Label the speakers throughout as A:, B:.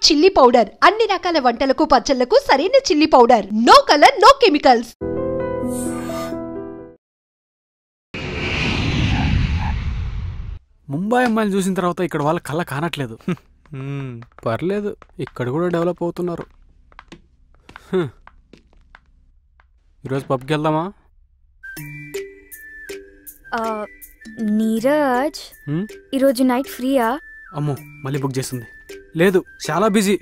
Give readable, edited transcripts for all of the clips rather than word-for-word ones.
A: Chilli powder అన్ని రకాల వంటలకు పచ్చళ్లకు సరైన chilli powder. No colour no chemicals.
B: Mumbai అమ్మాయిలు చూసిన తర్వాత ఇక్కడ వాళ్ళ కళ్ళ కానట్లేదు. పర్లేదు, ఇక్కడ కూడా డెవలప్ అవుతున్నారు. ఈరోజు పబ్కి వెళ్దామా?
C: నీరజ్, ఈరోజు నైట్ ఫ్రీయా?
B: అమ్మో, మళ్ళీ బుక్ చేస్తుంది. లేదు, చాలా బిజీ.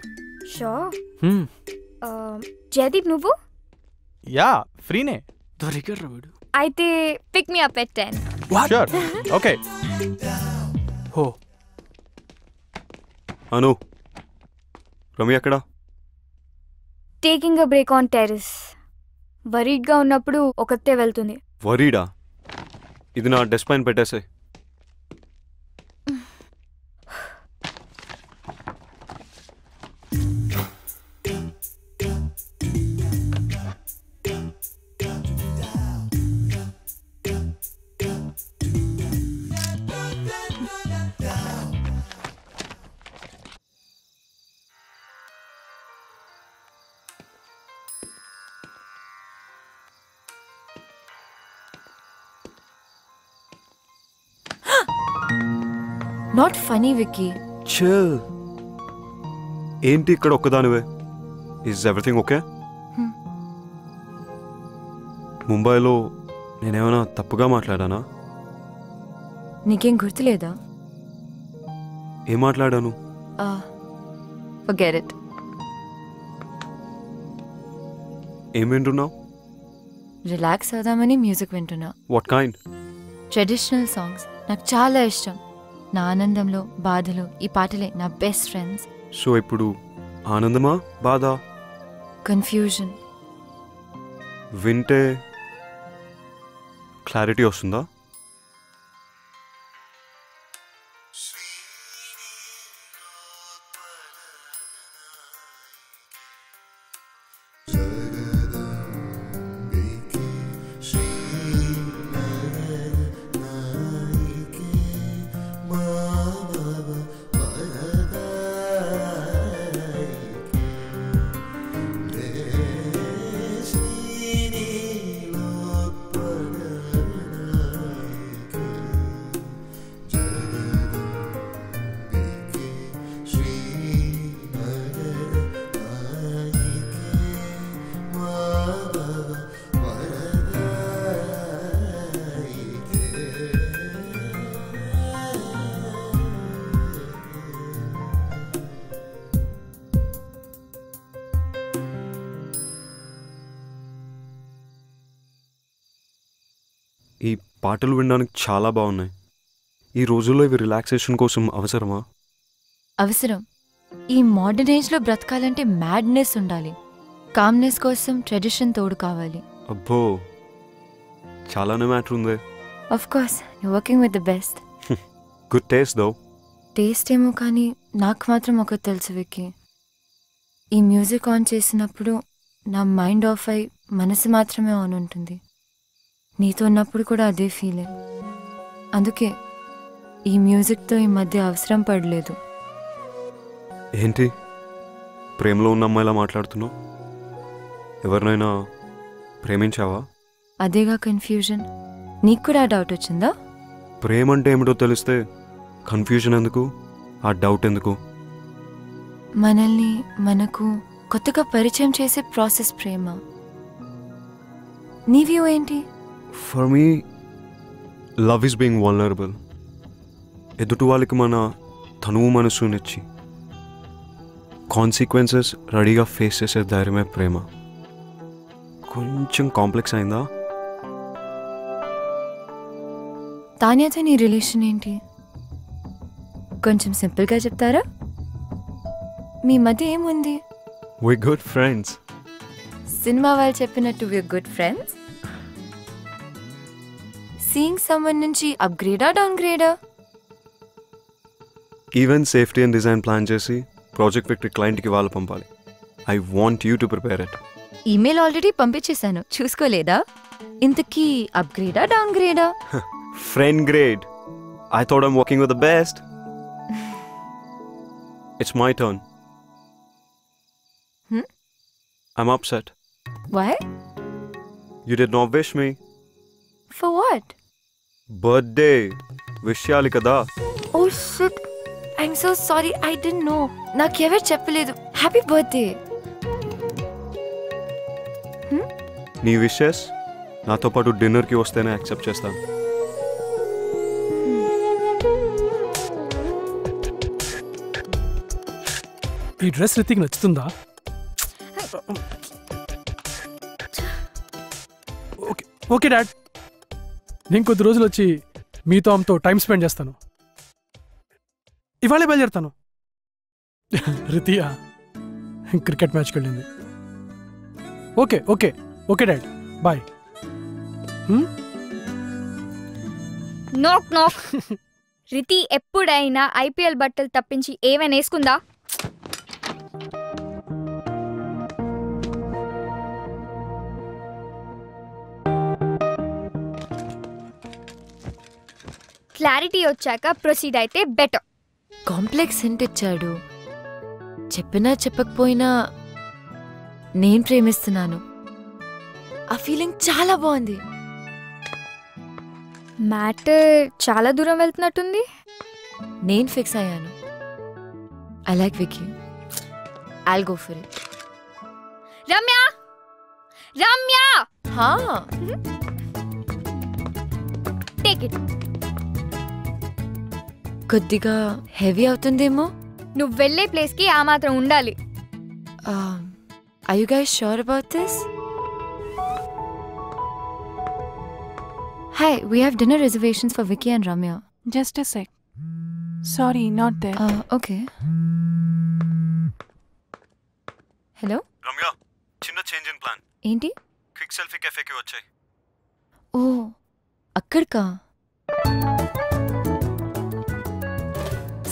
C: జయదీప్, నువ్వు?
D: యా, ఫ్రీనే.
B: దొరికారు వీడు.
C: అయితే pick me up at 10.
D: Sure, okay.
B: హో
E: అను, రమ్య ఎక్కడా?
C: Taking a break on terrace. వరీడ్గా ఉన్నప్పుడు ఒకతే వెళ్తుంది.
E: వరీడా? ఇది నా డెస్క్ పైన పెట్టేసే.
C: Not funny Vicky.
E: చిల్. ఏంటి ఇక్కడ ఒక్కదానివే? Is everything okay? ముంబైలో నేనేమైనా తప్పుగా మాట్లాడానా?
C: నీకేం గుర్తులేదా?
E: ఏం మాట్లాడాను?
C: Forget it.
E: ఏం వింటున్నావు?
C: రిలాక్స్ అవుదామని మ్యూజిక్ వింటున్నా.
E: What kind?
C: ట్రెడిషనల్ సాంగ్స్ నాకు చాలా ఇష్టం. నా ఆనందంలో, బాధలో ఈ పాటలే నా బెస్ట్ ఫ్రెండ్స్.
E: సో ఇప్పుడు ఆనందమా, బాధ?
C: కన్ఫ్యూజన్.
E: వింటే క్లారిటీ వస్తుందా? ఈ పాటలు వినడానికి చాలా బాగున్నాయి. ఈ రోజుల్లో ఇవి రిలాక్సేషన్ కోసం అవసరమా?
C: అవసరం. ఈ మోడర్న్ ఏజ్లో బ్రతకాలంటే మ్యాడ్నెస్ ఉండాలి. కామ్నెస్ కోసం ట్రెడిషన్ తోడు కావాలి.
E: అబ్బో, చాలానే మ్యాటర్ ఉంది.
C: Of course, you working with the best.
E: Good taste though.
C: Taste ఏమో కానీ నాకు మాత్రం ఒకటి తెలుసు విక్కీ. ఈ మ్యూజిక్ ఆన్ చేసినప్పుడు నా మైండ్ ఆఫ్ అయి మనసు మాత్రమే ఆన్ ఉంటుంది. నీతో ఉన్నప్పుడు కూడా అదే ఫీలింగ్. అందుకే ఈ మ్యూజిక్తో ఈ మధ్య అవసరం పడలేదు.
E: ఏంటి ప్రేమలో ఉన్న అమ్మాయిలా మాట్లాడుతున్నావు? ఎవరినైనా ప్రేమించావా?
C: అదేగా కన్ఫ్యూజన్. నీకు కూడా ఆ డౌట్ వచ్చిందా?
E: ప్రేమ అంటే ఏమిటో తెలిస్తే కన్ఫ్యూజన్ ఎందుకు, ఆ డౌట్ ఎందుకు?
C: మనల్ని మనకు కొత్తగా పరిచయం చేసే ప్రాసెస్ ప్రేమ. నీ వ్యూ ఏంటి?
E: For me love is being vulnerable. ఎదుటి వాళ్ళకి మన తనువు మనసునిచ్చి కాన్సిక్వెన్సెస్ రెడీగా ఫేస్ చేసే ధైర్యమే ప్రేమ. కొంచెం కాంప్లెక్స్ అయిందా?
C: తాన్యాతో నీ రిలేషన్ ఏంటి? కొంచెం సింపుల్గా చెప్తారా? మీ మధ్య ఏముంది?
E: వి గుడ్ ఫ్రెండ్స్.
C: సినిమా వాళ్ళు చెప్పినట్టు we good friends. Seeing someone నుంచి అప్గ్రేడా డౌన్గ్రేడా?
E: Event safety and design plan చేసి ప్రాజెక్ట్ విక్టరీ క్లయింట్కి వాళ్ళు పంపాలి. I want you to prepare it.
C: Email already పంపించేశాను, చూసుకోలేదా? ఇంతకీ అప్గ్రేడా డౌన్గ్రేడా?
E: Friend grade. I thought I'm working with the best. It's my turn. I'm upset.
C: Why?
E: You did not wish me.
C: For what?
E: Birthday. Wish చేయాలి కదా.
C: Oh shit. I'm so sorry. I didn't know. నాకెవరు చెప్పలేదు. Happy birthday.
E: నీ wishes నాతో పాటు డిన్నర్కి వస్తేనే accept చేస్తాను.
B: ఈ డ్రెస్ రితిక్ నచ్చుతుందా? ఓకే ఓకే డాడ్, నేను కొద్ది రోజులు వచ్చి మీతో ఆమెతో టైం స్పెండ్ చేస్తాను. ఇవాళే బయలుదేరుతాను. రితియా క్రికెట్ మ్యాచ్కి వెళ్ళింది. Okay okay okay dad, bye.
F: Knock knock. Riti ఎప్పుడైనా ఐపీఎల్ బట్టలు తప్పించి ఏమైనా వేసుకుందా? క్లారిటీ వచ్చాక ప్రొసీడ్ అయితే బెటర్.
C: కాంప్లెక్స్ హింట్ ఇచ్చాడు. చెప్పినా చెప్పకపోయినా నేను ప్రేమిస్తున్నాను. ఆ ఫీలింగ్ చాలా బాగుంది.
F: మ్యాటర్ చాలా దూరం వెళ్తున్నట్టుంది.
C: నేను ఫిక్స్ అయ్యాను. I like Vicky. I'll go for it.
F: Ramya Ramya
C: హా,
F: టేక్ ఇట్.
C: కొద్దిగా హెవీ అవుతుందేమో.
F: నువ్వు వెళ్ళే ప్లేస్కి ఆ మాత్రం ఉండాలి.
C: Are you guys sure about this? Hi, we have dinner reservations for Vicky and Ramya.
G: Just a sec. Sorry, not there.
C: Okay. Hello?
E: Ramya, చిన్న చేంజ్ ఇన్ ప్లాన్.
C: ఏంటి?
E: క్విక్ సెల్ఫీ కెఫేకి వచ్చాయి.
C: ఓ, అక్కడికా?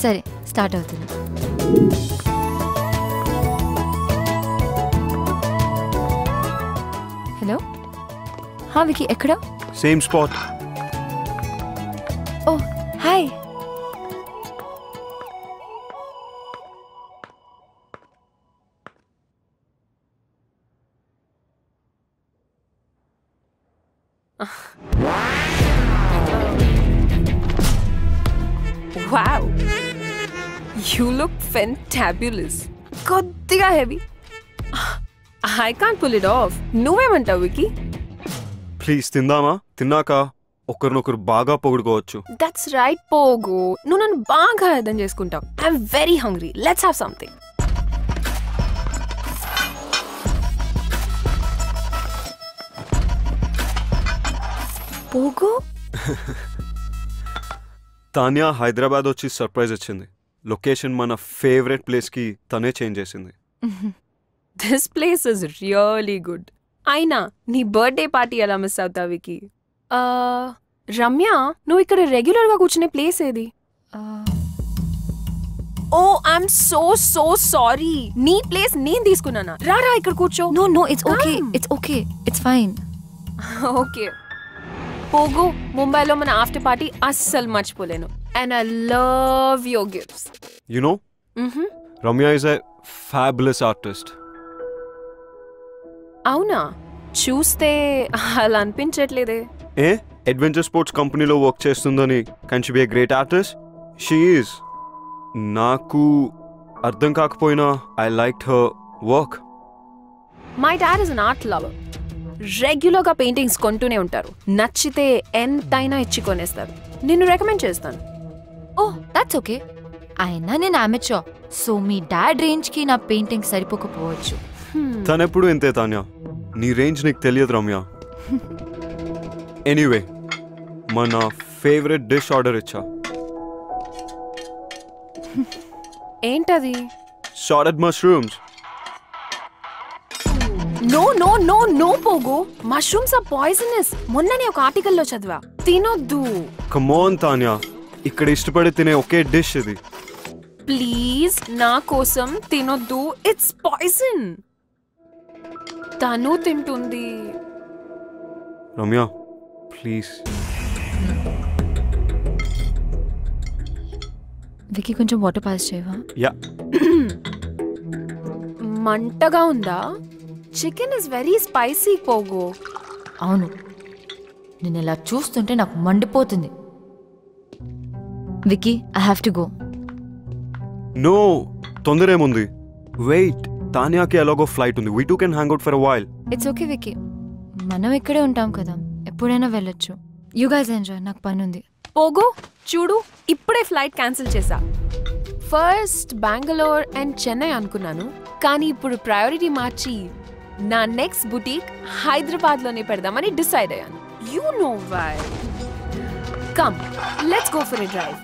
C: సరే, స్టార్ట్ అవుతుంది. హలో, హా వికీ, ఎక్కడ?
E: Same spot.
C: ఓ hi.
G: Wow. You look fantabulous. కొద్దిగా heavy. I can't pull it off. నువ్వేమంటావు వికీ?
E: ప్లీజ్ తిందామా? తిన్నాక ఒకరినొకరు బాగా పొగుడుకోవచ్చు.
G: That's right, పోగు. నువ్వు నన్ను బాగా అర్థం చేసుకుంటావు. I'm very hungry. Let's have something.
C: పోగు?
E: తాన్యా హైదరాబాద్ వచ్చి సర్ప్రైజ్ ఇచ్చింది. లొకేషన్ మన ఫేవరెట్ ప్లేస్కి తనే చేంజ్ చేసింది.
G: This place is really good. అయినా నీ బర్త్డే పార్టీ ఎలా మిస్ అవుతావు వికీ? రమ్య, నువ్వు ఇక్కడ రెగ్యులర్గా కూర్చునే ప్లేస్ ఏది? ఓ, ఐఎమ్ సో సారీ. నీ ప్లేస్ నేను తీసుకున్నానా? రారా ఇక్కడ కూర్చో.
C: No, no, it's okay. It's okay. It's fine.
G: Okay పోగు, ముంబైలో మన ఆఫ్టర్ పార్టీ అస్సలు మర్చిపోలేను. And I love your gifts.
E: You know, Ramya is a fabulous artist.
G: అవునా? చూస్తే అలా అనిపించట్లేదే.
E: ఏ అడ్వెంచర్ స్పోర్ట్స్ కంపెనీలో వర్క్ చేస్తుందని can she be a great artist? She is. నాకు అర్థం కాకపోయినా I like her work.
G: My dad is an art lover. రెగ్యులర్గా paintings కొంటూనే ఉంటారు. నచ్చితే ఎంతైనా ఇచ్చి కొనేస్తారు. నిన్ను రికమెండ్ చేస్తాను.
C: ఓ, దట్స్ ఓకే. అయినా నేను అమెచ్యూర్, సో మీ డాడ్ రేంజ్కి నా పెయింటింగ్ సరిపోకపోవచ్చు.
E: తనెప్పుడు ఇంతే తాన్యా. నీ రేంజ్ నీకు తెలియదు రమ్య. ఎనీవే, మన ఫేవరెట్ డిష్ ఆర్డర్ ఇచ్చా.
G: ఏంటది?
E: Sauteed mushrooms.
G: No no no no పోగు, మష్రూమ్స్ ఆర్ పాయిజనస్. మొన్ననే ఒక ఆర్టికల్లో చదివా. తినొద్దు.
E: కమ్ ఆన్ తాన్యా, ఇక్కడ ఇష్టపడి తినే ఒకే డిష్ ఇది.
G: ప్లీజ్ నా కోసం తినొద్దు. It's poison. తను తింటుంది.
E: రమ్య ప్లీజ్.
C: వికీ, కొంచెం వాటర్ పాస్ చేయవా?
E: యా.
G: మంటగా ఉందా? చికెన్ ఇస్ వెరీ స్పైసీ పోగో.
C: అవును, నేను ఇలా చూస్తుంటే నాకు మండిపోతుంది. Vicky, I have to go.
E: No, తొందర ఏముంది? వెయిట్, తానియాకి ఎలాగో ఫ్లైట్ ఉంది. We two can hang out for a while.
C: It's okay Vicky, మనం ఇక్కడే ఉంటాం కదా, ఎప్పుడైనా వెళ్ళొచ్చు. యూ గైస్ ఎంజాయ్, నాకు పని ఉంది.
G: పోగో చూడు, ఇప్పుడే ఫ్లైట్ క్యాన్సిల్ చేశా. ఫస్ట్ బెంగళూరు అండ్ చెన్నై అనుకున్నాను, కానీ ఇప్పుడు ప్రయారిటీ మార్చి నా నెక్స్ట్ బుటీక్ హైదరాబాద్లోనే పెడదామని డిసైడ్ అయ్యాను. You know why. Come, let's go for a drive.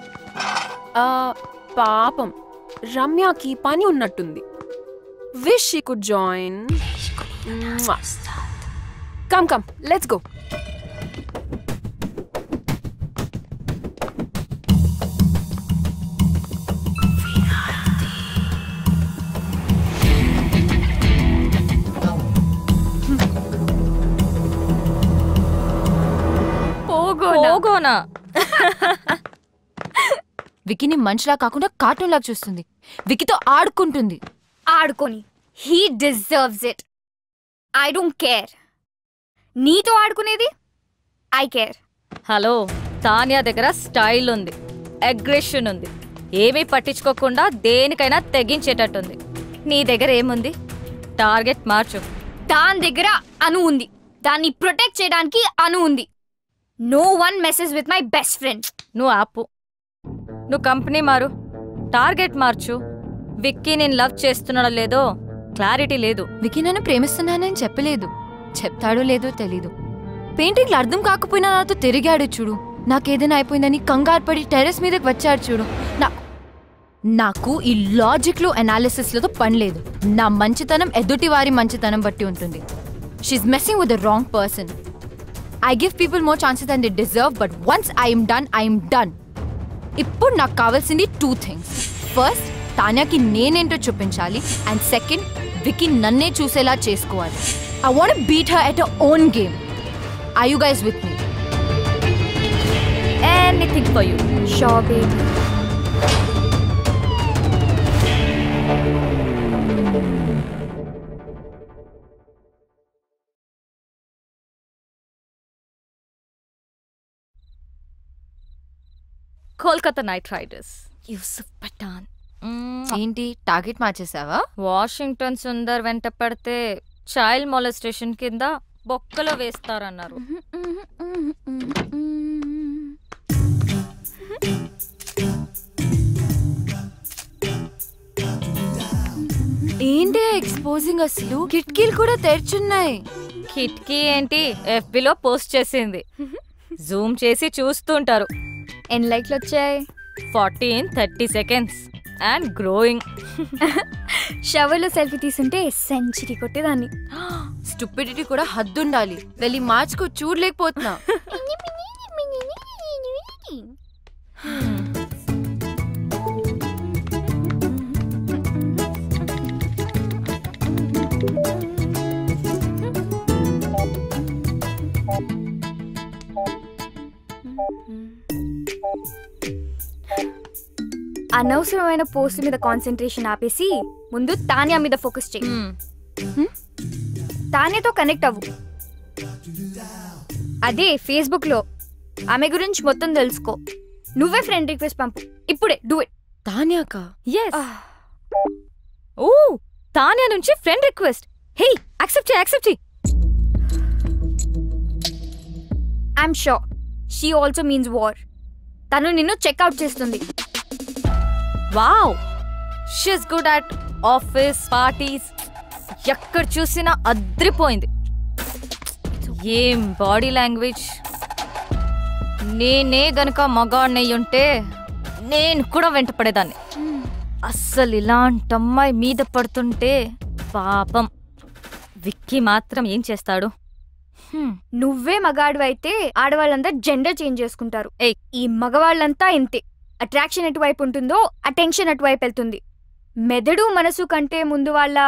G: పాపం రమ్యకి పని ఉన్నట్టుంది. Wish she could join. Come come, let's go.
C: పోగోనా? విక్కీని మనిషిలా కాకుండా కార్టూన్ లాగా చూస్తుంది. విక్కీతో ఆడుకుంటుంది.
F: ఆడుకొని, he deserves it. I don't care. నీతో ఆడుకునేది ఐ కేర్.
H: హలో, తానియా దగ్గర స్టైల్ ఉంది, అగ్రెషన్ ఉంది, ఏమీ పట్టించుకోకుండా దేనికైనా తెగించేటట్టుంది. నీ దగ్గర ఏముంది? టార్గెట్ మార్చు.
F: దాని దగ్గర అను ఉంది, దాన్ని ప్రొటెక్ట్ చేయడానికి అను ఉంది. No one message with my best friend.
H: నువ్వు ఆపు, నువ్వు కంపెనీ మారు, టార్గెట్ మార్చు. విక్కీ నేను లవ్ చేస్తున్నాడో లేదో క్లారిటీ లేదు.
C: విక్కీ నన్ను ప్రేమిస్తున్నానని చెప్పలేదు, చెప్తాడో లేదో తెలీదు. పెయింటింగ్లు అర్థం కాకపోయినా నాతో తిరిగాడు చూడు. నాకేదైనా అయిపోయిందని కంగారు పడి టెర్రస్ మీదకి వచ్చాడు చూడు. నాకు ఈ లాజిక్లు అనాలిసిస్లతో పని లేదు. నా మంచితనం ఎదుటి వారి మంచితనం బట్టి ఉంటుంది. She is messing with the wrong person. I give people more chances than they deserve, but once I am done, I am done. ఇప్పుడు నాకు కావాల్సింది 2 things. ఫస్ట్, తానియాకి నేనేంటో చూపించాలి, అండ్ సెకండ్, విక్కీ నన్నే చూసేలా చేసుకోవాలి. I want to beat her at her own game. Are you guys with me?
H: Anything for you.
F: Sure, baby.
H: Kolkata knight riders, Yusuf Pathan.
C: ఏంటి target మార్చేసావా?
H: Washington Sundar వెంట పడితే చైల్డ్ మొలెస్టేషన్ కింద బొక్కలో వేస్తారన్నారు.
C: ఏంటి ఎక్స్పోజింగ్? అసలు కిటికీలు కూడా తెరుచున్నాయి.
H: కిటికీ ఏంటి, FBలో పోస్ట్ చేసింది. జూమ్ చేసి చూస్తుంటారు.
F: ఎన్ని లైక్లు వచ్చాయి?
H: 40 in 30 seconds అండ్ గ్రోయింగ్.
F: షవర్లో సెల్ఫీ తీసుంటే సెంచరీ కొట్టేదాన్ని.
C: స్టూపిడిటీ కూడా హద్దుండాలి. వెళ్ళి మార్చుకో, చూడలేకపోతున్నా.
F: అనవసరమైన పోస్ట్ మీద కాన్సన్ట్రేషన్ ఆపేసి ముందు తానియా మీద ఫోకస్ చేయి. తానియాతో కనెక్ట్ అవ్వు. అదే ఫేస్బుక్ లో ఆమె గురించి మొత్తం తెలుసుకో. నువ్వే ఫ్రెండ్ రిక్వెస్ట్ పంపు ఇప్పుడే. Do it.
C: తానియాకా?
H: yes. ఓ, తానియా నుంచి ఫ్రెండ్ రిక్వెస్ట్. హే, యాక్సెప్ట్ చేయి, యాక్సెప్ట్ చేయి.
F: I'm sure she also means war. తను నిన్ను చెక్అవుట్ చేస్తుంది.
H: Wow, she's good at office parties. ఎక్కడ చూసినా అద్రిపోయింది. ఏం బాడీ లాంగ్వేజ్. నేనే గనక మగాడినయ్యుంటే నేను కూడా వెంట పడేదాన్ని. అస్సలు ఇలాంటి అమ్మాయి మీద పడుతుంటే పాపం. విక్కీ మాత్రం ఏం చేస్తాడు?
F: నువ్వే మగాడు అయితే ఆడవాళ్ళంతా జెండర్ చేంజ్ చేసుకుంటారు. ఈ మగవాళ్ళంతా ఇంతే. అట్రాక్షన్ ఎటువైపు ఉంటుందో అటెన్షన్ అటువైపు వెళ్తుంది. మెదడు మనసు కంటే ముందు వాళ్ళ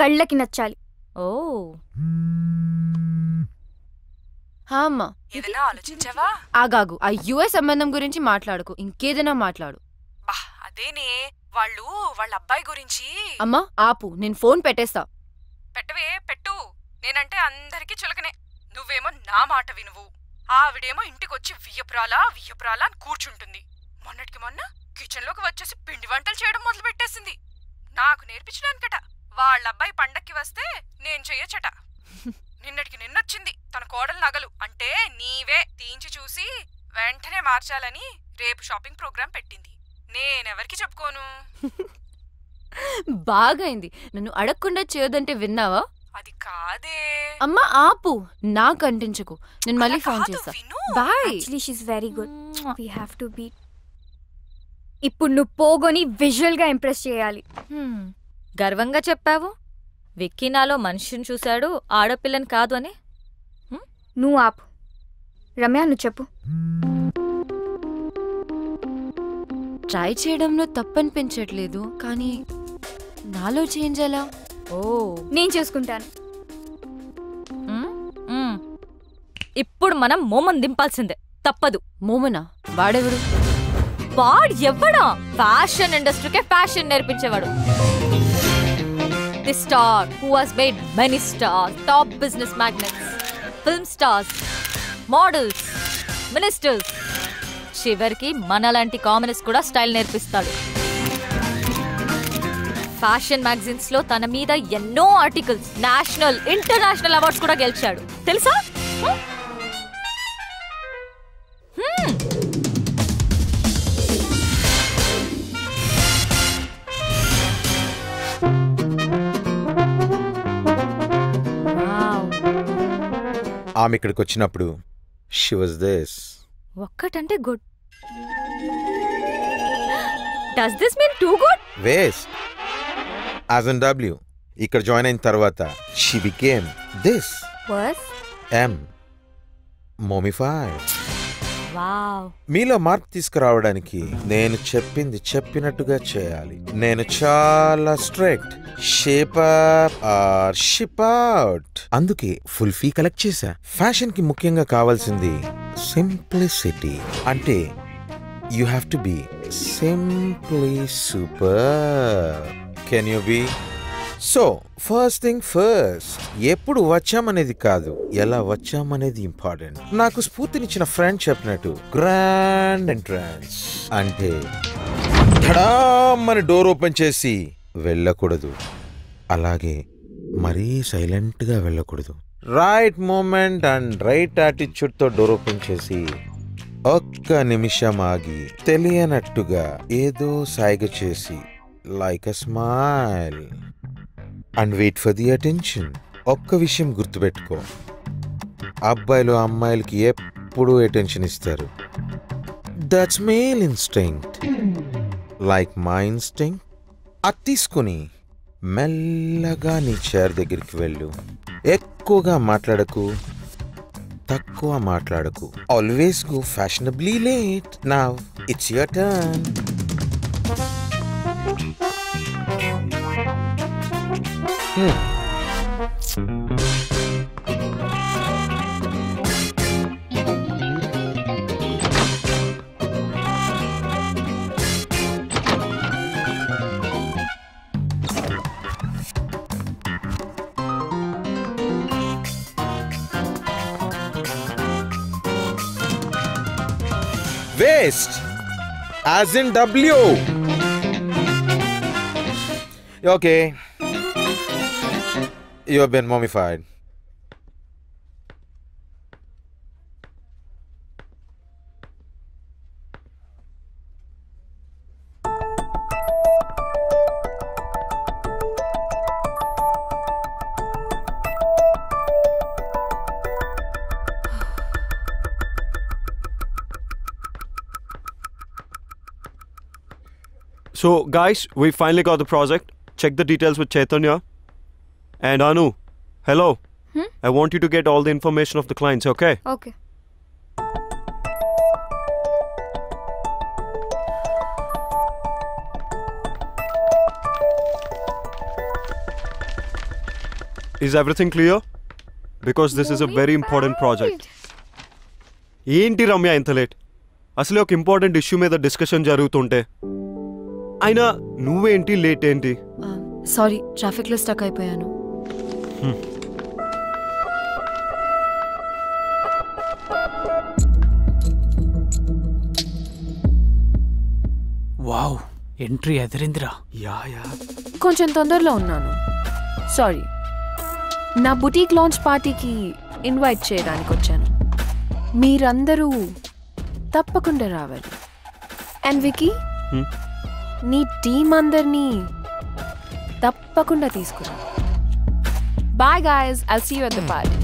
F: కళ్ళకి నచ్చాలి.
H: ఓ,
C: అమ్మా, ఆగాగు. ఆ యుఎస్ సంబంధం గురించి మాట్లాడుకు, ఇంకేదైనా మాట్లాడు.
I: అదేనే, వాళ్ళ అబ్బాయి గురించి.
G: అమ్మా ఆపు, నేను ఫోన్ పెట్టేస్తా.
I: పెట్టవే పెట్టు, నేనంటే అందరికీ చులకనే. నువ్వేమో నా మాట వినువు, ఆవిడేమో ఇంటికొచ్చి వియ్యపురాలా అని కూర్చుంటుంది. మొన్నటికి మొన్న కిచెన్లోకి వచ్చేసి పిండి వంటలు చేయడం మొదలు పెట్టేసింది. నాకు నేర్పించడానికట. వాళ్ళబ్బాయి పండక్కి వస్తే నేను చెయ్యొచ్చట. నిన్నటికి నిన్నొచ్చింది తన కోడలు నగలు అంటే నీవే తీయించి చూసి వెంటనే మార్చాలని రేపు షాపింగ్ ప్రోగ్రాం పెట్టింది. నేనెవరికి చెప్పుకోను.
G: బాగైంది, నన్ను అడగకుండా చేయొద్దంటే విన్నావా?
I: అది కాదే.
G: అమ్మా ఆపు, నాకు అంటించకు, నేను మళ్ళీ ఫోన్ చేస్తా. Bye.
F: Actually she's very good. We have to be. ఇప్పుడు నువ్వు పోగొని విజువల్ గా ఇంప్రెస్ చేయాలి.
H: గర్వంగా చెప్పావు. విక్కీ నాలో మనిషిని చూశాడు, ఆడపిల్లని కాదు అని.
F: నువ్వు ఆపు. రమ్య నువ్వు చెప్పు.
C: ట్రై చేయడంలో తప్పనిపించట్లేదు, కానీ నాలో చేంజ్ ఎలా?
H: ఓ
F: నేను చేసుకుంటాను.
H: ఇప్పుడు మనం మోమన్ దింపాల్సిందే, తప్పదు.
C: మోమనా? వాడెవడు?
H: వాడు ఎవ్వడా? ఫ్యాషన్ ఇండస్ట్రీకే ఫ్యాషన్ నేర్పించేవాడు. The star who has made many stars, top business magnets, film stars, models, ministers, చివరికి మనలాంటి కామనర్స్ కూడా స్టైల్ నేర్పిస్తాడు. ఫ్యాషన్ మ్యాగజైన్స్ లో తన మీద ఎన్నో ఆర్టికల్స్, నేషనల్ ఇంటర్నేషనల్ అవార్డ్స్ కూడా గెలిచాడు, తెలుసా?
J: ఆమె ఇక్కడికి వచ్చినప్పుడు షీ వాజ్ దిస్.
H: ఒక్కటంటే good. Does this mean too good?
J: Waste. As in W ఇక్కడ జాయిన్ అయిన తర్వాత she became this. M mummified.
H: Wow.
J: మీలో మార్పు తీసుకురావడానికి నేను చెప్పింది చెప్పినట్టుగా చేయాలి. నేను చాలా strict. Shape up or ship out. అందుకే ఫుల్ ఫీ కలెక్ట్ చేశా. ఫ్యాషన్ కి ముఖ్యంగా కావాల్సింది సింప్లిసిటీ. అంటే you have to be simply super. Can you be? So first thing first, ఎప్పుడు వచ్చామనేది కాదు, ఎలా వచ్చామనేది ఇంపార్టెంట్. నాకు స్ఫూర్తినిచ్చిన ఫ్రెండ్ చెప్పినట్టు గ్రాండ్ ఎంట్రన్స్ అంటే ధడామని డోర్ ఓపెన్ చేసి వెళ్ళకూడదు, అలాగే మరీ సైలెంట్ గా వెళ్ళకూడదు. Right moment and right attitude తో డోర్ ఓపెన్ చేసి ఒక్క నిమిషం ఆగి తెలియనట్టుగా ఏదో సైగ చేసి like a smile and wait for the attention. ఒక్క విషయం గుర్తుపెట్టుకో, అబ్బాయిలు అమ్మాయిలకి ఎప్పుడూ అటెన్షన్ ఇస్తారు. That's male instinct, like my instinct. అది తీసుకుని మెల్లగా నీ చైర్ దగ్గరికి వెళ్ళు. ఎక్కువగా మాట్లాడకు, తక్కువ మాట్లాడకు. Always go fashionably late. Now it's your turn. Waste, as in W. Okay, you have been mummified.
E: So, guys, we finally got the project. Check the details with Chaitanya. And Anu, hello. I want you to get all the information of the clients, okay?
F: Okay.
E: Is everything clear? Because this is a very important project. ఏంటి రమ్య ఇంత late? అసలే ఒక important issue మీద discussion జరుగుతుంటే అయినా నువ్వేంటి late ఏంటి?
C: Sorry, ట్రాఫిక్లో స్టక్ అయిపోయాను.
B: Wow, entry ఎదిరిందిరా.
E: యా
G: కొంచెం తొందరలో ఉన్నాను, సారీ. నా బుటీక్ లాంచ్ పార్టీకి ఇన్వైట్ చేయడానికి వచ్చాను. మీరందరూ తప్పకుండా రావాలి. అండ్ వికీ, నీ టీం అందరినీ తప్పకుండా తీసుకురా. Bye guys, I'll see you at the party.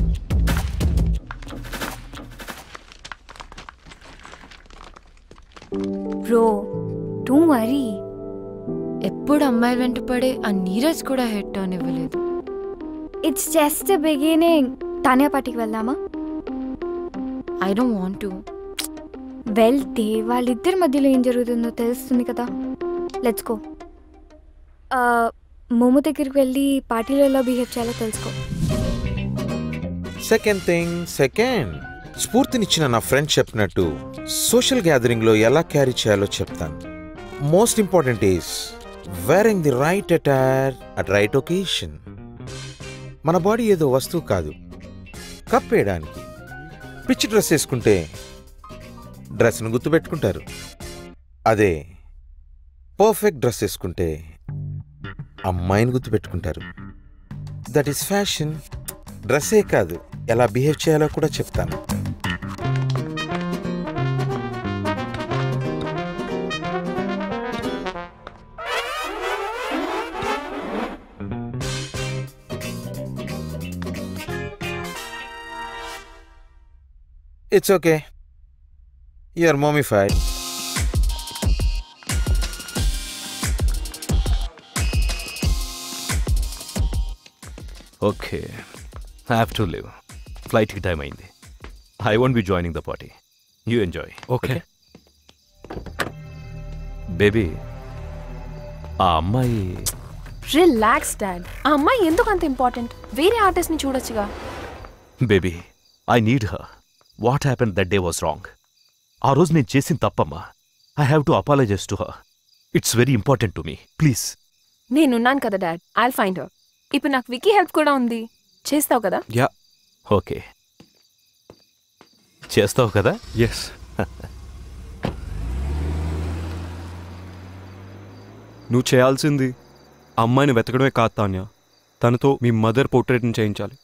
F: Bro, don't worry.
C: ఎప్పుడు అమ్మాయి వెంట పడే ఆ నీరజ్ కూడా హెడ్ టర్న్ ఇవ్వలేదు.
F: It's just the beginning. తానే పార్టీకి వెళ్దామా?
C: I don't want to.
F: వెళ్తే వాళ్ళిద్దరి మధ్యలో ఏం జరుగుతుందో తెలుస్తుంది కదా. Let's go. మోమో దగ్గరికి వెళ్ళి పార్టీలో ఎలా బిహేవ్ చేయాలో తెలుసుకో.
J: సెకండ్ స్ఫూర్తినిచ్చిన నా ఫ్రెండ్ చెప్పినట్టు సోషల్ గ్యాదరింగ్లో ఎలా క్యారీ చేయాలో చెప్తాను. Most important is wearing the right attire at right occasion. మన బాడీ ఏదో వస్తువు కాదు, కప్పేయడానికి. పిచ్చి డ్రెస్ వేసుకుంటే డ్రెస్ను గుర్తుపెట్టుకుంటారు. అదే పర్ఫెక్ట్ డ్రెస్ వేసుకుంటే అమ్మాయిని గుర్తుపెట్టుకుంటారు. That is fashion. డ్రెస్సే కాదు, ఎలా బిహేవ్ చేయాలో కూడా చెప్తాను. It's okay. You're mummified.
K: Okay. I have to leave. Flight ki time ayindi. I won't be joining the party. You enjoy.
B: Okay.
K: Baby, ఆ అమ్మాయి
G: రిలాక్స్ డాడ్. ఆ అమ్మాయి ఎందుకు అంత ఇంపార్టెంట్? వేరే ఆర్టిస్ట్ని చూడొచ్చుగా.
K: Baby, I need her. What happen that day was wrong. ఆ రోజు నేను చేసిన తప్పమ్మా. I have to apologise to her. It's very important to me. Please.
G: నేనున్నాను కదా డాడ్, ఐల్ ఫైండ్ హర్. ఇప్పుడు నాకు వికీ హెల్ప్ కూడా ఉంది. చేస్తావు కదా?
E: యా.
K: ఓకే, చేస్తావు కదా?
E: ఎస్. నువ్వు చేయాల్సింది అమ్మాయిని వెతకడమే కాదు తాన్య, తనతో మీ మదర్ పోర్ట్రేట్ని చేయించాలి.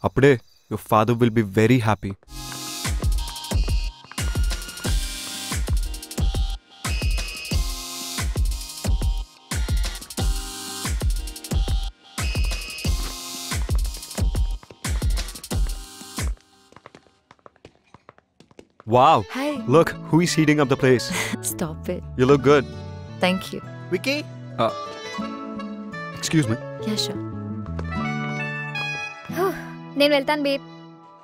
E: అప్పుడే your father will be very happy. Wow.
C: Hi.
E: Look, who is heating up the place?
C: Stop it.
E: You look good.
C: Thank you.
J: Vicky?
E: Excuse me.
C: Yeah, sure.
F: నేను వెళ్తాను బేబ్.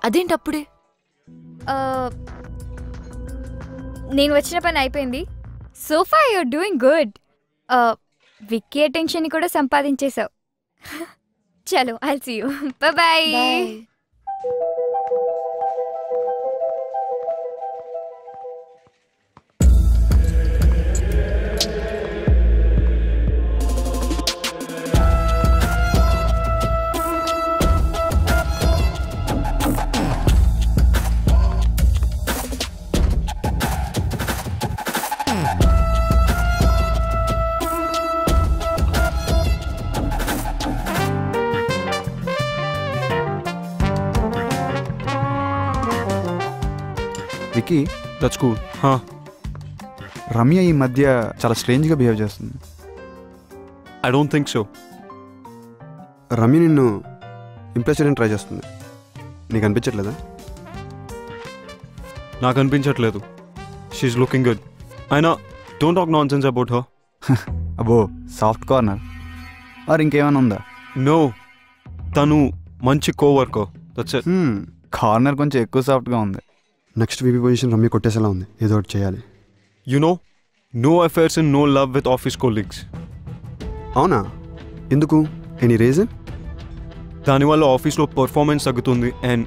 C: అదేంటి అప్పుడే?
F: నేను వచ్చిన పని అయిపోయింది. So far you're doing good. Vicky attention కూడా సంపాదించేశావు. చలో, I'll see you. Bye.
L: Vicky,
E: that's cool.
L: Ramya ఈ మధ్య చాలా స్ట్రేంజ్గా బిహేవ్ చేస్తుంది.
E: I don't think so.
L: Ramya నిన్ను ఇంప్రెస్ చేయడానికి ట్రై చేస్తుంది. నీకు అనిపించట్లేదా?
E: నాకు అనిపించట్లేదు. She is looking good. అయినా don't talk nonsense about her.
L: అబ్బో, సాఫ్ట్ కార్నర్ ఆర్ ఇంకేమైనా ఉందా?
E: నో, తను మంచి కోవర్కర్. That's it.
L: కార్నర్ కొంచెం ఎక్కువ సాఫ్ట్గా ఉంది. నెక్స్ట్ వీపీ పొజిషన్ రమ్య కొట్టేసేలా ఉంది. ఏదో ఒకటి చేయాలి.
E: You know, no affairs and no love with office colleagues.
L: అవునా? ఎందుకు? Any reason?
E: దానివల్ల ఆఫీస్లో పర్ఫార్మెన్స్ తగ్గుతుంది అండ్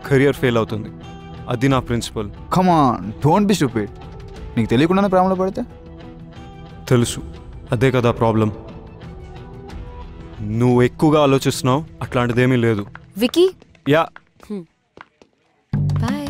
E: కెరియర్ ఫెయిల్ అవుతుంది. అది నా principle.
L: Come on, don't be stupid. నీకు తెలియకుండానే ప్రేమలో పడితే?
E: తెలుసు, అదే కదా ప్రాబ్లం. నువ్వు ఎక్కువగా ఆలోచిస్తున్నావు, అట్లాంటిదేమీ లేదు.
G: Vicky
E: yeah
C: bye.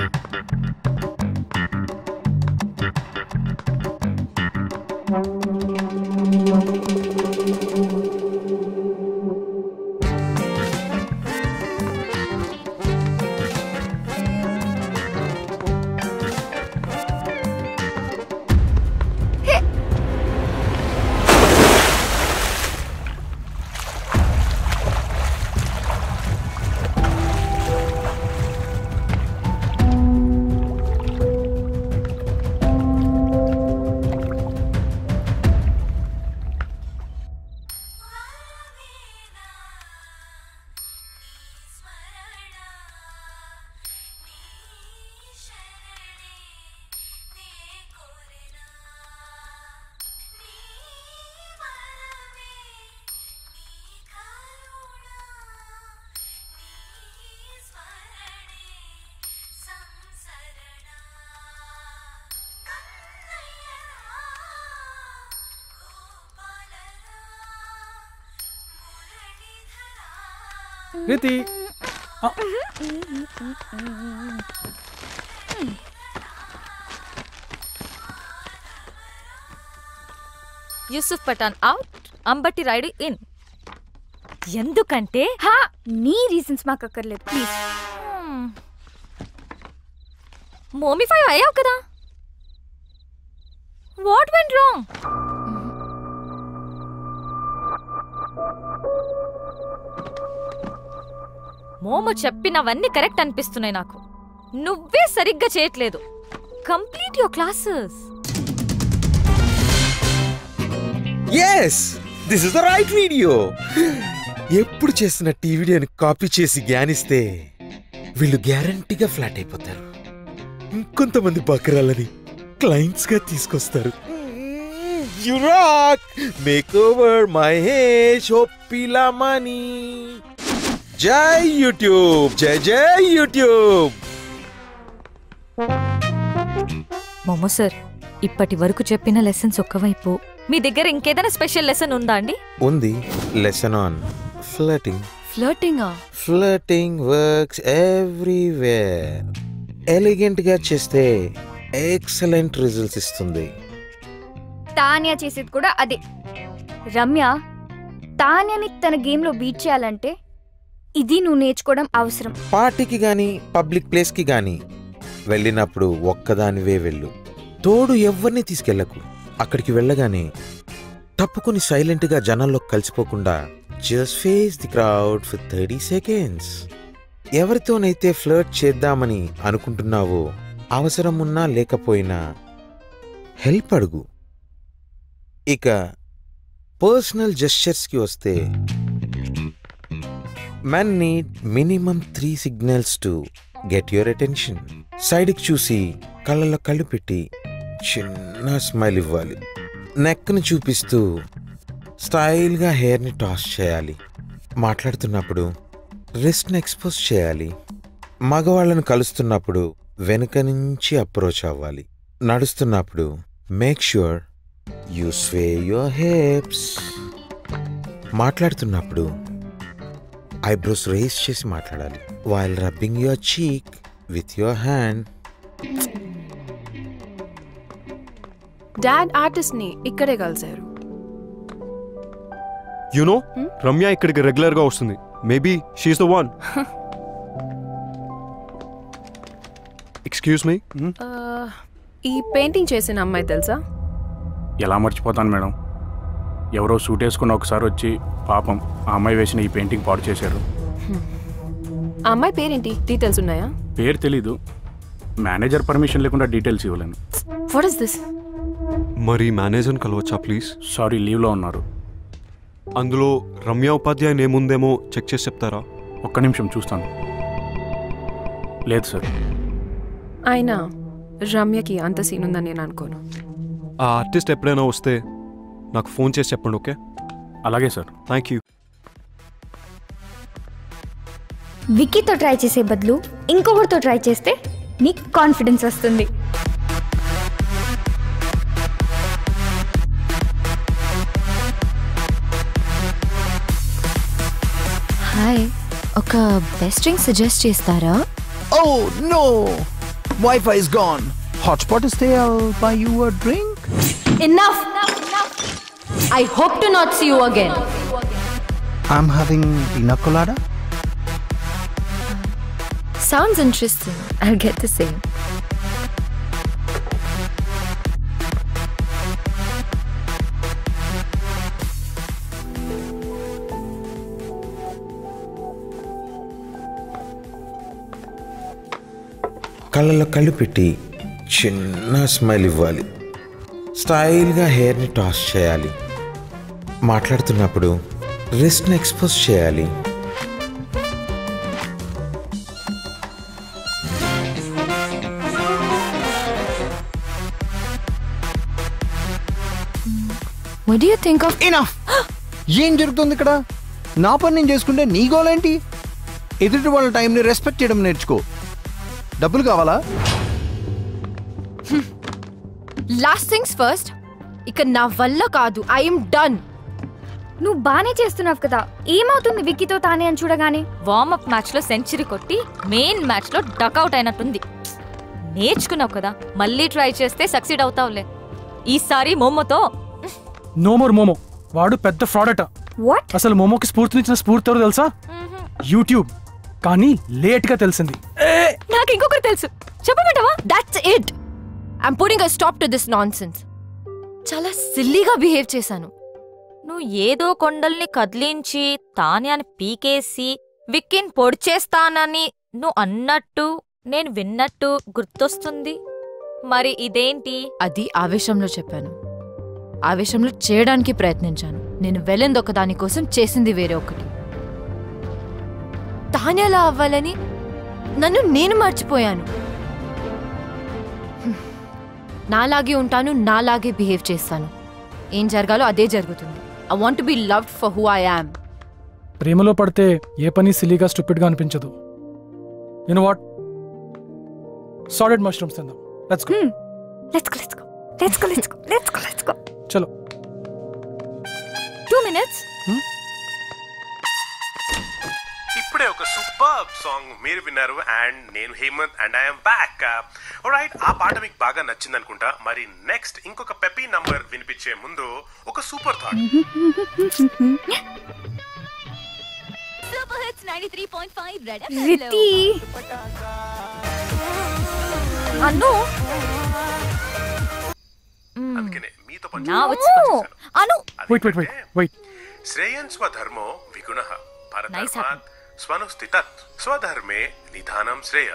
B: రీతి
H: యూసుఫ్ పఠాన్ అవుట్, అంబటి రాయుడు ఇన్. ఎందుకంటే
F: నీ రీజన్స్ మాకు అక్కర్లేదు ప్లీజ్.
H: మోమిఫై అయ్యావు కదా. What went wrong? మోము చెప్పినవన్నీ కరెక్ట్ అనిపిస్తున్నాయి నాకు. నువ్వే సరిగ్గా చేయట్లేదు. Complete your classes.
J: Yes, this is the right video. ఎప్పుడు చేసిన టీ వీడియోని కాపీ చేసి జ్ఞానిస్తే వీళ్ళు గ్యారంటీగా ఫ్లాట్ అయిపోతారు. ఇంకొంతమంది బకరాలని క్లయింట్స్ గా తీసుకొస్తారు. You rock! Makeover Mahesh Oppilamani. జై యూట్యూబ్, జై జై యూట్యూబ్.
H: మోమో సార్, ఇప్పటి వరకు చెప్పిన లెసన్స్ ఒక్కవైపు, మీ దగ్గర ఇంకేదైనా స్పెషల్ లెసన్ ఉందా అండి?
J: ఉంది. Lesson on flirting.
G: ఫ్లర్టింగా?
J: Flirting works everywhere. ఎలిగెంట్ గా చేస్తే ఎక్సలెంట్ రిజల్ట్స్ ఇస్తుంది.
F: తాన్యా చేసేది కూడా అదే. రమ్య తాన్యాని తన గేమ్ లో బీట్ చేయాలంటే ఇది నువ్వు నేర్చుకోవడం అవసరం.
J: పార్టీకి గాని పబ్లిక్ ప్లేస్ కి గాని వెళ్ళినప్పుడు ఒక్కదానివే వెళ్ళు. తోడు ఎవరిని తీసుకెళ్లకు. అక్కడికి వెళ్ళగానే తప్పుకొని సైలెంట్ గా జనాల్లో కలిసిపోకుండా just face the crowd for 30 seconds. ఎవరితోనైతే ఫ్లర్ట్ చేద్దామని అనుకుంటున్నావో అవసరం ఉన్నా లేకపోయినా హెల్ప్ అడుగు. ఇక పర్సనల్ జెస్చర్స్ కి వస్తే men need minimum 3 signals to get your attention. Side కి చూసి కళ్ళలో కళ్ళు పెట్టి చిన్న స్మైల్ ఇవ్వాలి. నెక్ని చూపిస్తూ స్టైల్గా హెయిర్ని టాస్ చేయాలి. మాట్లాడుతున్నప్పుడు రిస్ట్ని ఎక్స్పోజ్ చేయాలి. మగవాళ్ళను కలుస్తున్నప్పుడు వెనుక నుంచి అప్రోచ్ అవ్వాలి. నడుస్తున్నప్పుడు make sure you sway your hips. మాట్లాడుతున్నప్పుడు ఐబ్రోస్ రేస్ చేసి మాట్లాడాలి. While rubbing your cheek with your hand.
G: Dad artist ని ఇక్కడే కలిశారు.
E: యునో రమ్య ఇక్కడికి రెగ్యులర్ గా వస్తుంది. Maybe she is the one. Excuse me,
G: ఈ పెయింటింగ్ చేసిన అమ్మాయి తెలుసా?
B: ఎలా మర్చిపోతాను మేడం. ఎవరో సూట్ వేసుకున్న ఒకసారి వచ్చి పాపం ఆ అమ్మాయి వేసిన ఈ పెయింటింగ్ పాడు చేశారు.
G: ఆ అమ్మాయి పేరేంటి? డీటెయిల్స్ ఉన్నాయా?
B: పేరు తెలీదు. మేనేజర్ పర్మిషన్ లేకుండా డీటెయిల్స్ ఇవ్వలేను.
G: What is this?
E: మరి మేనేజర్ని కలవచ్చా ప్లీజ్?
B: సారీ, లీవ్లో ఉన్నారు.
E: అందులో రమ్య ఉపాధ్యాయ నేముందేమో చెక్ చేసి చెప్తారా?
B: ఒక్క నిమిషం చూస్తాను. లేదు సార్.
G: అయినా రమ్యకి అంత సీన్ ఉందని నేను అనుకోను.
E: ఆ ఆర్టిస్ట్ ఎప్పుడైనా వస్తే నాకు ఫోన్ చేసి చెప్పండి. ఓకే?
B: అలాగే సార్.
E: Thank you.
F: విక్కీతో ట్రై చేసే బదులు ఇంకొకరితో ట్రై చేస్తే నీకు కాన్ఫిడెన్స్ వస్తుంది.
C: హాయ్, ఒక బెస్ట్ డ్రింక్ సజెస్ట్ చేస్తారా?
M: Oh no! Wi-Fi is gone. Hotspot is there. I'll buy you a drink.
N: Enough! I hope to not see you again.
M: I'm having pina colada.
C: Sounds interesting. I'll get the same.
J: కళ్ళలో కళ్ళు పెట్టి చిన్న smile ఇవ్వాలి. స్టైల్గా హెయిర్ని toss చేయాలి. మాట్లాడుతున్నప్పుడు రిస్ట్ని expose చేయాలి.
C: What do you think of?
M: Enough! ఏం జరుగుతుంది ఇక్కడ? నా పని నేను చేసుకుంటే నీ గోలేంటి? ఎదుటి వాళ్ళ టైంని రెస్పెక్ట్ చేయడం నేర్చుకో. డబ్బులు కావాలా?
C: Last things first. ఇక నా వల్ల కాదు. I'm done.
F: నువ్వు బానే చేస్తున్నావు కదా, ఏమవుతుంది విక్కీతో తానే అని చూడగానే?
H: వార్మప్ మ్యాచ్ లో సెంచరీ కొట్టి మెయిన్ మ్యాచ్ లో డక్అవుట్ అయినట్టుంది. నేర్చుకున్నావు కదా, మళ్ళీ ట్రై చేస్తే సక్సీడ్ అవుతావులే. ఈసారి మోమోతో.
O: No more momo. వాడు పెద్ద ఫ్రాడ్ అట. అసలు మోమోకి స్ఫూర్తినిచ్చిన స్ఫూర్తి ఎవరు తెలుసా? యూట్యూబ్. కానీ లేట్ గా తెలిసింది.
C: నాకు ఇంకొకరు తెలుసు, చెప్పమంటావా? That's it. I'm putting a stop to this nonsense. చాలా సిల్లీగా బిహేవ్ చేశాను.
H: నువ్వు ఏదో కొండల్ని కదిలించి తాన్యాన్ని పీకేసి విక్కీని పొడిచేస్తానని నువ్వు అన్నట్టు నేను విన్నట్టు గుర్తొస్తుంది. మరి ఇదేంటి?
C: అది ఆవేశంలో చెప్పాను. ఆవేశంలో చేయడానికి ప్రయత్నించాను. నేను వెళ్ళింది ఒక దానికోసం, చేసింది వేరే ఒకటి. తానేలా అవ్వాలని నన్ను నేను మర్చిపోయాను. నాలాగే ఉంటాను, నాలాగే బిహేవ్ చేస్తాను. ఏం జరగాలో అదే జరుగుతుంది. I want to be loved for who I am.
O: ప్రేమలో పడితే ఏ పని సిలీగా స్టూపిడ్గా అనిపించదు. You know what? Solid mushrooms తిందాం. Let's go. చలో.
H: 2 minutes.
P: ఇప్పుడే ఒక సూపర్ సాంగ్ మీరు విన్నారు అండ్ నేను Hemanth and I'm back. Alright, ఆ పాట మీకు బాగా నచ్చింది అనుకుంటా. మరి నెక్స్ట్ ఇంకొక పెపీ నంబర్ వినిపించే ముందు ఒక super thought.
H: Super hits 93.5 red
F: రితి
H: అను
P: అందుకనే మీతో
H: అను
O: వెయిట్.
P: శ్రేయన్ స్వధర్మో విగుణః పరధర్మాత్ స్వనుస్థితత్ స్వధర్మే నిధానం శ్రేయ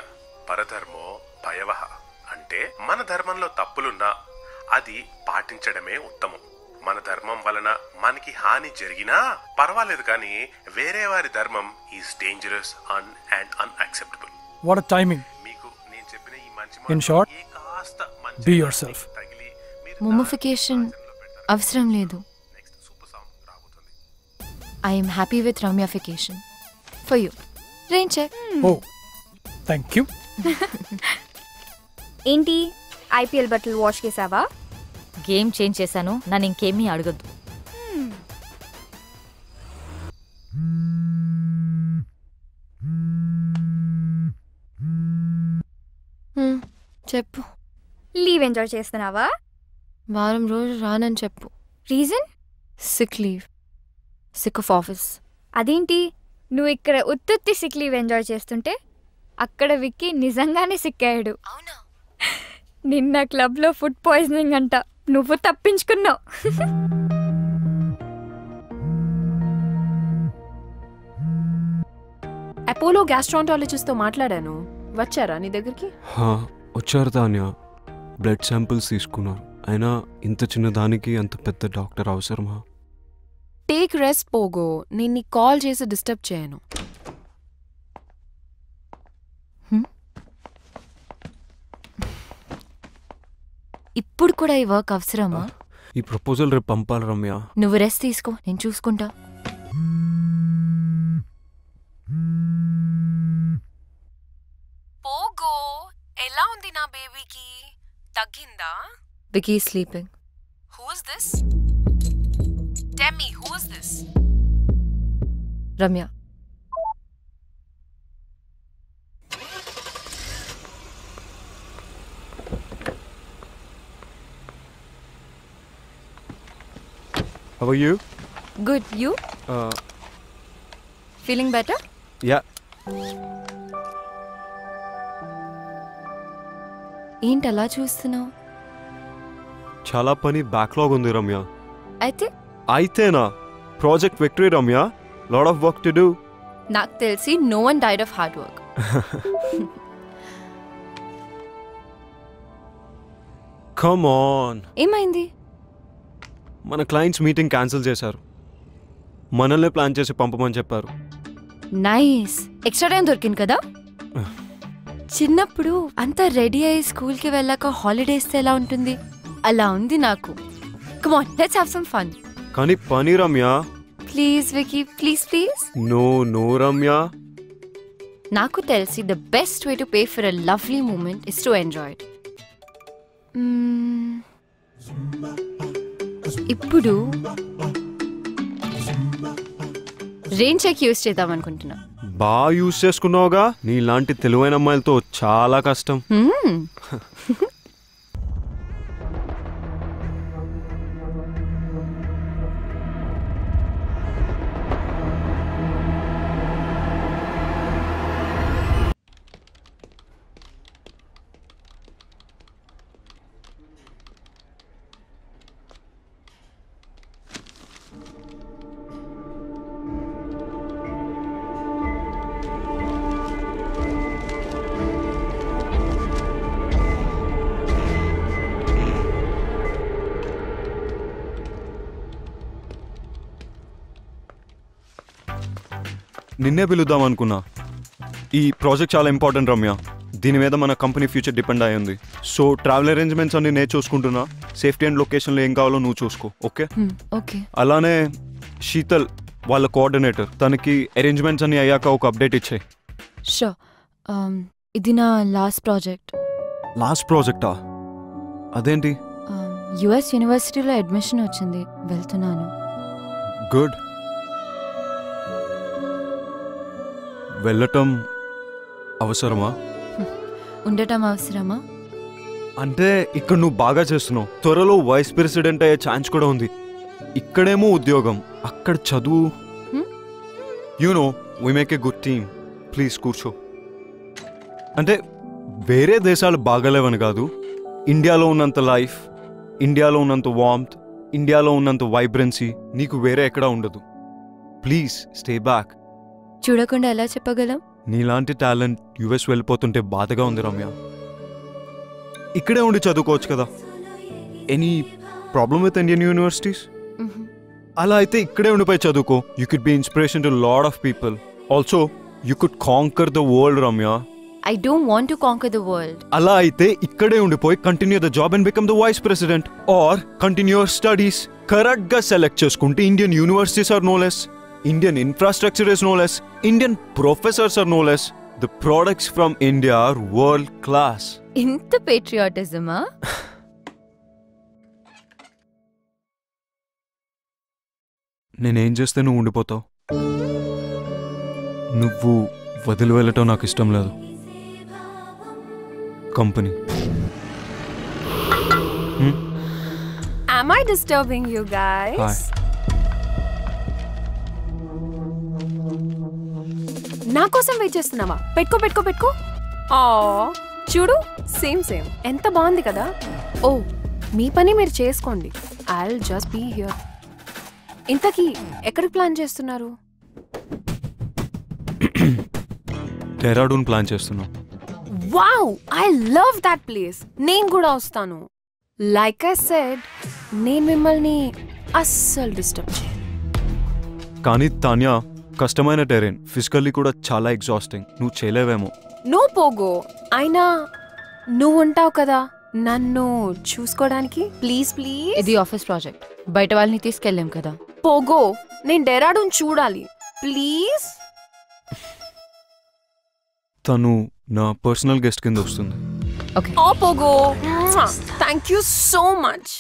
P: పరధర్మో భయవః. అంటే మన ధర్మంలో తప్పులున్నా అది పాటించడమే ఉత్తమం. మన ధర్మం వలన మనకి హాని జరిగినా పర్వాలేదు, కానీ వేరే వారి ధర్మం is dangerous and unacceptable.
O: What a timing.
P: మీకు నేను చెప్పిన ఈ మంచి
O: in short, be yourself.
C: మొమోఫికేషన్ అవసరం లేదు. ఐఎమ్ హ్యాపీ విత్ రమ్యాఫికేషన్ for you. Rain check.
O: Oh thank you.
F: ఏంటి ఐపీఎల్ బట్టలు వాష్ చేసావా?
H: గేమ్ చేంజ్ చేశాను, నన్ను ఇంకేమీ అడగద్దు.
C: చెప్పు.
F: లీవ్ ఎంజాయ్ చేస్తున్నావా?
C: వారం రోజు రానని చెప్పు.
F: Reason?
C: Sick leave. Sick of office.
F: అదేంటి, నువ్వు ఇక్కడ ఉత్తుత్తి సిక్ లీవ్ ఎంజాయ్ చేస్తుంటే అక్కడ విక్కీ నిజంగానే సిక్ అయ్యాడు. నిన్న క్లబ్లో ఫుడ్ పాయిజనింగ్ అంట, నువ్వు తప్పించుకున్నావు.
G: అపోలో గ్యాస్ట్రాంటాలజిస్ట్తో మాట్లాడాను. వచ్చారా నీ దగ్గరికి?
E: వచ్చారు తాన్య. బ్లడ్ శాంపిల్స్ తీసుకున్నారు. అయినా ఇంత చిన్న దానికి అంత పెద్ద డాక్టర్ అవసరమా?
G: Take rest Pogo. నేను నీకు కాల్ చేసి డిస్టర్బ్ చేయను.
C: ఇప్పుడు కూడా ఈ వర్క్ అవసరమా?
E: ఈ ప్రపోజల్ రేపు పంపాలి రమ్య.
C: నువ్వు రెస్ట్ తీసుకో, నేను చూసుకుంటా.
G: పోగో, ఎలా ఉంది నా బేబీకి? తగ్గిందా?
C: Vicky sleeping.
G: Who is this? Tell me, who is this?
C: Ramya.
E: How are you?
C: Good. You feeling better?
E: Yeah.
C: ఏంటి అలా చూస్తున్నావు?
E: చాలా పని బ్యాక్లాగ్ ఉంది రమ్య.
C: అయితేనా?
E: Project victory Ramya. Lot of work to do.
C: నాకు తెలిసి no one died of hard work.
E: Come on.
C: ఏమైంది?
E: మన క్లయింట్స్ మీటింగ్ క్యాన్సిల్ చేశారు. మనల్ని ప్లాన్ చేసి పంపమని చెప్పారు.
C: నైస్. ఎక్స్ట్రా టైం దొరికింది కదా. చిన్నప్పుడు అంతా రెడీ అయ్యి స్కూల్కి వెళ్ళాక హాలిడేస్ ఎలా ఉంటుంది అలా ఉంది నాకు. Come on, let's have some fun.
E: కానీ పని Ramya.
C: Please Vicky, please please.
E: No Ramya.
C: నాకు తెలిసి the best way to pay for a lovely moment is to enjoy it. ఇప్పుడు రెయిన్ చెక్ యూస్ చేద్దాం అనుకుంటున్నా.
E: బాగా యూస్ చేసుకున్నావుగా. నీలాంటి తెలివైన అమ్మాయిలతో చాలా కష్టం. నిన్నే పిలుద్దాం అనుకున్నా. ఈ ప్రాజెక్ట్ చాలా ఇంపార్టెంట్ రమ్య. దీని మీద మన కంపెనీ ఫ్యూచర్ డిపెండ్ అయి ఉంది. సో ట్రావెల్ అరేంజ్మెంట్స్ అన్ని నేను చూసుకుంటున్నా. సేఫ్టీ అండ్ లొకేషన్లో ఏం కావాలో నువ్వు చూసుకో. ఓకే?
C: ఓకే.
E: అలానే శీతల్ వాళ్ళ కోఆర్డినేటర్, తనకి అరేంజ్మెంట్స్ అన్ని అయ్యాక ఒక అప్డేట్ ఇచ్చాయి.
C: షూర్. ఇది నా లాస్ట్ ప్రాజెక్ట్.
E: లాస్ట్ ప్రాజెక్టా? అదేంటి?
C: యుఎస్ యూనివర్సిటీలో అడ్మిషన్ వచ్చింది, వెళ్తున్నాను.
E: గుడ్. వెళ్ళటం అవసరమా?
C: ఉండటం అవసరమా?
E: అంటే ఇక్కడ నువ్వు బాగా చేస్తున్నావు. త్వరలో వైస్ ప్రెసిడెంట్ అయ్యే ఛాన్స్ కూడా ఉంది. ఇక్కడేమో ఉద్యోగం, అక్కడ చదువు. You know we make a good team. Please కూర్చో. అంటే వేరే దేశాలు బాగలేవని కాదు. ఇండియాలో ఉన్నంత లైఫ్, ఇండియాలో ఉన్నంత వార్మ్త్, ఇండియాలో ఉన్నంత వైబ్రెన్సీ నీకు వేరే ఎక్కడా ఉండదు. Please stay back.
C: చూడకుండా ఎలా చెప్పగలం?
E: నీలాంటి టాలెంట్ యుఎస్ వెళ్ళిపోతుంటే బాధగా ఉంది రమ్య. ఇక్కడే ఉండి చదువుకోవచ్చు కదా. Any problem with Indian universities? అలా అయితే ఇక్కడే ఉండిపోయి చదువుకో. You could be inspiration to lot of people. Also you could conquer the world Ramya.
C: I don't want to conquer the world.
E: అలా అయితే ఇక్కడే ఉండిపోయి continue the job and become the vice president or continue your studies. Correct గా select చేసుకుంటే Indian universities are no less, Indian infrastructure is no less, Indian professors are no less. The products from India are world class.
C: ఇంత పేట్రియాటిజమా?
E: నేనేం చేస్తే నువ్వు ఉండిపోతావు? నువ్వు వదిలి వెళ్ళటం నాకు ఇష్టం లేదు. Company.
G: Am I disturbing you guys?
E: Hi.
G: నా కోసం వెయిట్ చేస్తున్నావా? పెట్టుకో. ఆ చూడు, సేమ్ ఎంత బాగుంది కదా. ఓ మీ పని మీరు చేసుకోండి. I'll just be here. ఇంతకీ ఎక్కడికి ప్లాన్ చేస్తున్నారు?
E: డెహ్రాడూన్ ప్లాన్ చేస్తున్నా.
G: Wow, I love that place. నేను కూడా వస్తాను. Like I said, నేను మిమ్మల్ని అస్సలు డిస్టర్బ్ చేయను.
E: కానీ తాన్యా, కష్టమైన టెరెన్, ఫిజికల్లీ కూడా చాలా ఎగ్జాస్టింగ్. నువ్వు చేయలేవేమో.
G: నో పోగో, అయినా నువ్వు ఉంటావు కదా నన్ను చూసుకోవడానికి. ప్లీజ్.
C: ఇది ఆఫీస్ ప్రాజెక్ట్, బయట వాళ్ళని తీసుకెళ్ళాం కదా.
G: పోగో, నేను డెహ్రాడూన్ చూడాలి ప్లీజ్.
E: తను నా పర్సనల్ గెస్ట్ కింద వస్తుంది.
C: Okay.
G: Pogo, thank you so much.